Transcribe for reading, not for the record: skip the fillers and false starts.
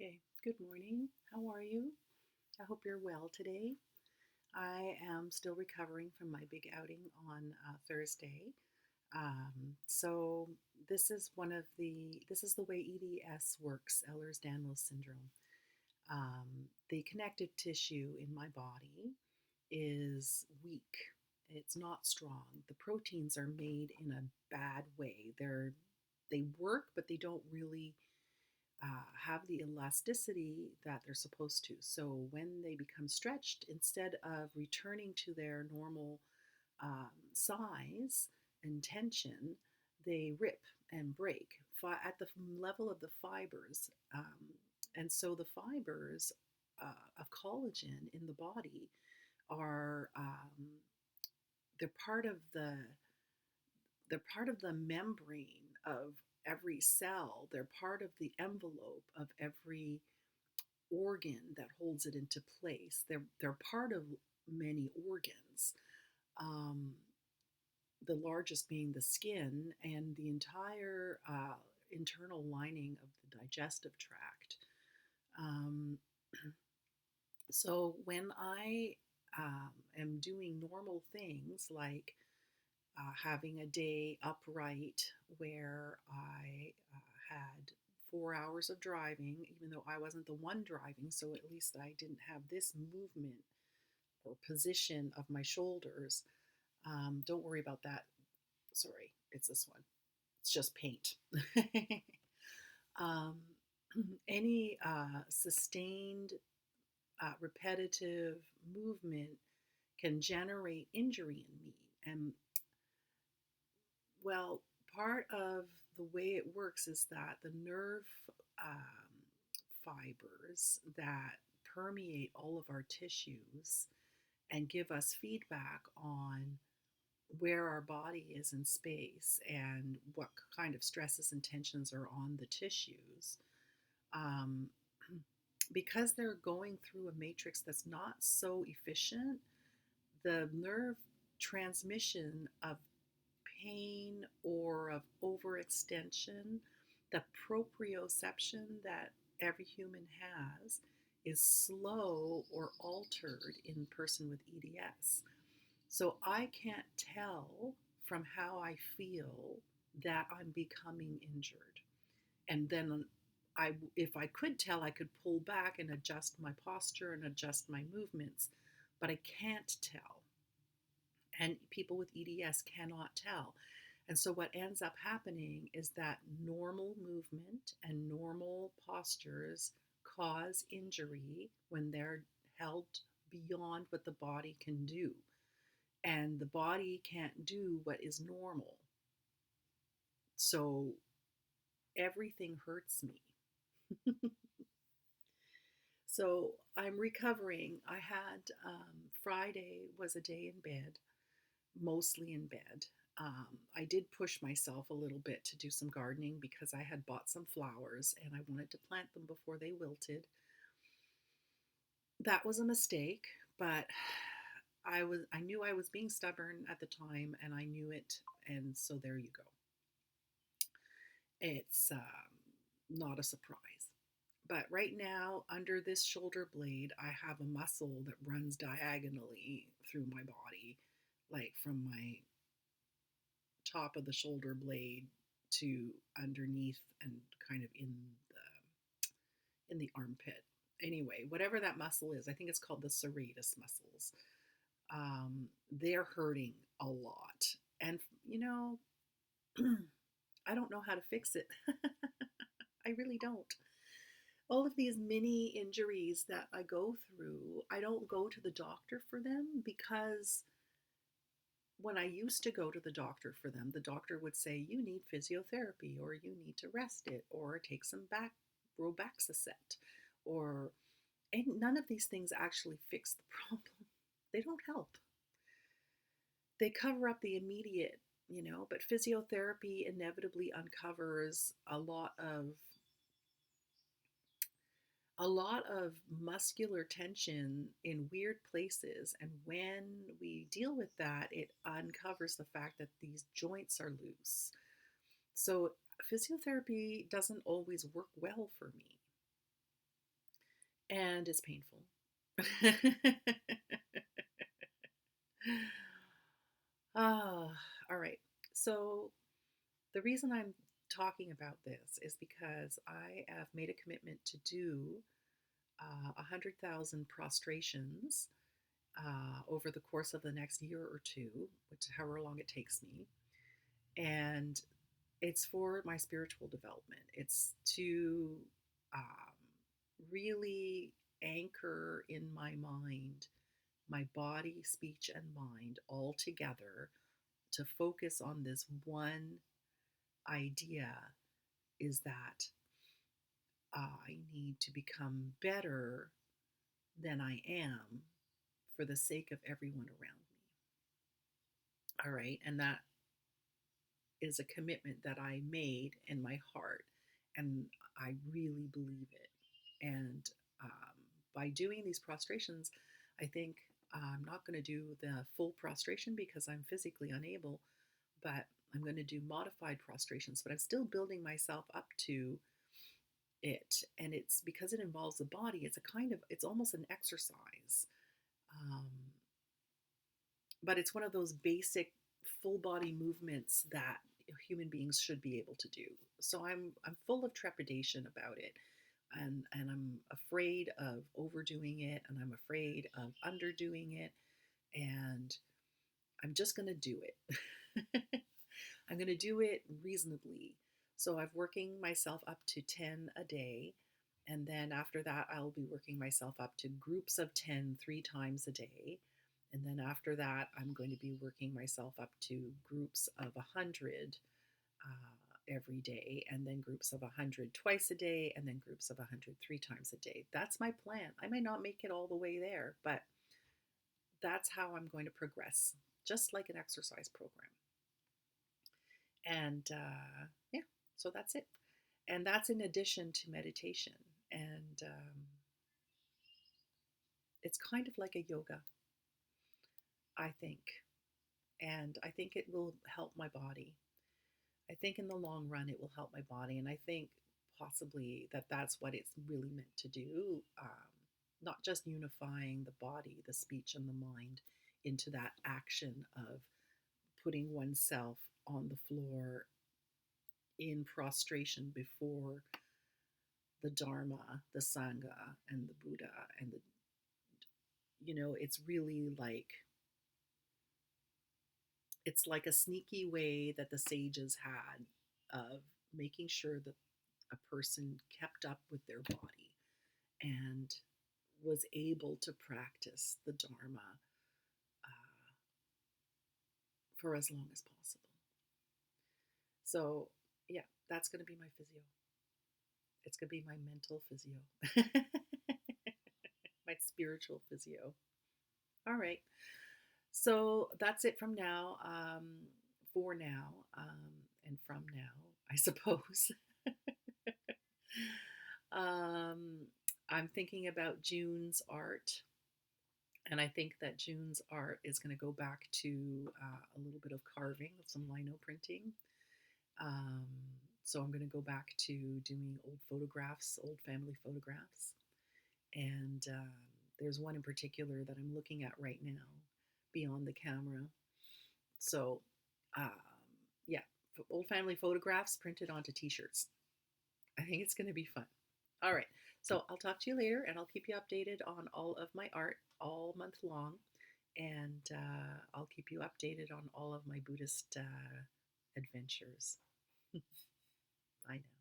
Okay, good morning. How are you? I hope you're well today. I am still recovering from my big outing on Thursday. So this is the way EDS works, Ehlers-Danlos syndrome. The connective tissue in my body is weak. It's not strong. The proteins are made in a bad way. They work, but they don't really have the elasticity that they're supposed to. So when they become stretched, instead of returning to their normal size and tension, they rip and break at the level of the fibers. And so the fibers of collagen in the body are they're part of the membrane of every cell. They're part of the envelope of every organ that holds it into place. They're part of many organs. Um, the largest being the skin and the entire internal lining of the digestive tract. Um, so when I am doing normal things like having a day upright where I had 4 hours of driving, even though I wasn't the one driving, so at least I didn't have this movement or position of my shoulders. Don't worry about that. Sorry, it's this one. It's just paint. um, any sustained, repetitive movement can generate injury in me. And well, part of the way it works is that the nerve fibers that permeate all of our tissues and give us feedback on where our body is in space and what kind of stresses and tensions are on the tissues. Um, because they're going through a matrix that's not so efficient, the nerve transmission of pain or of overextension, the proprioception that every human has is slow or altered in a person with EDS. So I can't tell from how I feel that I'm becoming injured. And then if I could tell, I could pull back and adjust my posture and adjust my movements, but I can't tell. And people with EDS cannot tell. And so what ends up happening is that normal movement and normal postures cause injury when they're held beyond what the body can do. And the body can't do what is normal. So everything hurts me. So I'm recovering. I had Friday was a day in bed, mostly in bed. I did push myself a little bit to do some gardening because I had bought some flowers and I wanted to plant them before they wilted. That was a mistake, but I knew I was being stubborn at the time and I knew it, and so there you go. It's not a surprise. But right now, under this shoulder blade, I have a muscle that runs diagonally through my body, like from my top of the shoulder blade to underneath and kind of in the armpit. Anyway, whatever that muscle is, I think it's called the serratus muscles. They're hurting a lot, and I don't know how to fix it. I really don't. All of these mini injuries that I go through, I don't go to the doctor for them because when I used to go to the doctor for them, the doctor would say, you need physiotherapy, or you need to rest it, or take some Robaxacet, or, and none of these things actually fix the problem. They don't help. They cover up the immediate, but physiotherapy inevitably uncovers a lot of muscular tension in weird places. And when we deal with that, it uncovers the fact that these joints are loose. So physiotherapy doesn't always work well for me. and it's painful. Ah, all right. So the reason I'm talking about this is because I have made a commitment to do 100,000 prostrations over the course of the next year or two, which however long it takes me. And it's for my spiritual development. It's to really anchor in my mind, my body, speech, and mind all together to focus on this one idea is that I need to become better than I am for the sake of everyone around me. All right. And that is a commitment that I made in my heart. And I really believe it. And by doing these prostrations, I think I'm not going to do the full prostration because I'm physically unable, but I'm going to do modified prostrations. But I'm still building myself up to it. And it's because it involves the body, it's almost an exercise. Um, but it's one of those basic full body movements that human beings should be able to do. So I'm full of trepidation about it, and I'm afraid of overdoing it, and I'm afraid of underdoing it, and I'm just going to do it. I'm going to do it reasonably. So I'm working myself up to 10 a day. And then after that, I'll be working myself up to groups of 10 3 times a day. And then after that, I'm going to be working myself up to groups of 100 every day, and then groups of 100 twice a day, and then groups of 100 3 times a day. That's my plan. I may not make it all the way there, but that's how I'm going to progress, just like an exercise program. And yeah, so that's it. And that's in addition to meditation. And it's kind of like a yoga, I think. And I think it will help my body. I think in the long run, it will help my body. And I think possibly that that's what it's really meant to do. Not just unifying the body, the speech, and the mind into that action of putting oneself on the floor in prostration before the Dharma, the Sangha, and the Buddha, and it's really it's like a sneaky way that the sages had of making sure that a person kept up with their body and was able to practice the Dharma for as long as possible. So, yeah, that's going to be my physio. It's going to be my mental physio, my spiritual physio. All right. So that's it from now, for now, and from now, I suppose. um, I'm thinking about June's art, and I think that June's art is going to go back to a little bit of carving, some lino printing. Um, so I'm going to go back to doing old photographs, old family photographs. And there's one in particular that I'm looking at right now beyond the camera. So, um, yeah, old family photographs printed onto t shirts. I think it's going to be fun. All right. So I'll talk to you later, and I'll keep you updated on all of my art all month long. And I'll keep you updated on all of my Buddhist adventures. Bye now.